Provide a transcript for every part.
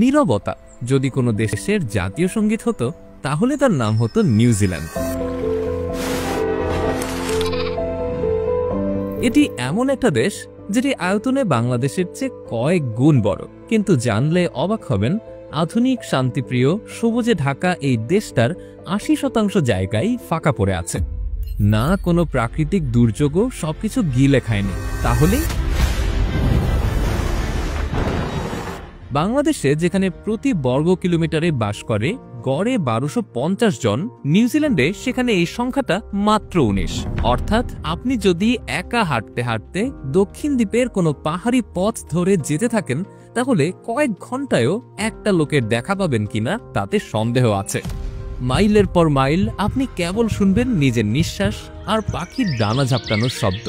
নীরবতা। যদি কোনো দেশের জাতীয় সঙ্গীত হতো তাহলে তার নাম হতো নিউজিল্যান্ড। এটি এমন একটা দেশ যেটি আয়তনে বাংলাদেশের চেয়ে কয়েক গুণ বড়, কিন্তু জানলে অবাক হবেন আধুনিক, শান্তিপ্রিয়, সবুজে ঢাকা এই দেশটার ৮০% জায়গায় ফাঁকা পড়ে আছে। না কোনো প্রাকৃতিক দুর্যোগও সবকিছু গিলে খায়নি। তাহলে বাংলাদেশে যেখানে প্রতি বর্গ কিলোমিটারে বাস করে গড়ে ১২৫০ জন, নিউজিল্যান্ডে সেখানে এই সংখ্যাটা মাত্র ১৯। অর্থাৎ আপনি যদি একা হাঁটতে হাঁটতে দক্ষিণ দ্বীপের কোনো পাহাড়ি পথ ধরে যেতে থাকেন তাহলে কয়েক ঘন্টায়ও একটা লোকের দেখা পাবেন কিনা তাতে সন্দেহ আছে। মাইলের পর মাইল আপনি কেবল শুনবেন নিজের নিঃশ্বাস আর পাখির ডানা ঝাপটানোর শব্দ।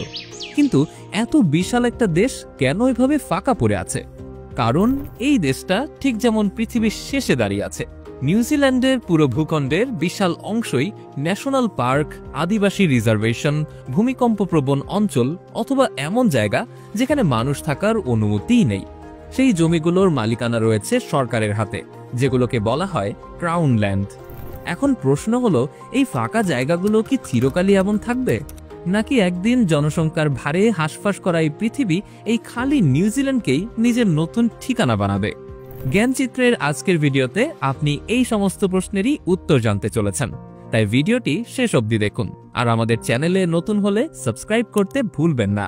কিন্তু এত বিশাল একটা দেশ কেন এভাবে ফাঁকা পড়ে আছে? কারণ এই দেশটা ঠিক যেমন পৃথিবীর শেষে দাঁড়িয়ে আছে। নিউজিল্যান্ডের পুরো ভূখণ্ডের বিশাল অংশই ন্যাশনাল পার্ক, আদিবাসী রিজার্ভেশন, ভূমিকম্পপ্রবণ অঞ্চল অথবা এমন জায়গা যেখানে মানুষ থাকার অনুমতিই নেই। সেই জমিগুলোর মালিকানা রয়েছে সরকারের হাতে, যেগুলোকে বলা হয় ক্রাউন ল্যান্ড। এখন প্রশ্ন হলো, এই ফাঁকা জায়গাগুলো কি চিরকালই এমন থাকবে, নাকি একদিন জনসংখ্যার ভারে হাঁসফাঁস করা এই পৃথিবী এই খালি নিউজিল্যান্ডকেই নিজের নতুন ঠিকানা বানাবে? জ্ঞানচিত্রের আজকের ভিডিওতে আপনি এই সমস্ত প্রশ্নেরই উত্তর জানতে চলেছেন, তাই ভিডিওটি শেষ অবধি দেখুন। আর আমাদের চ্যানেলে নতুন হলে সাবস্ক্রাইব করতে ভুলবেন না।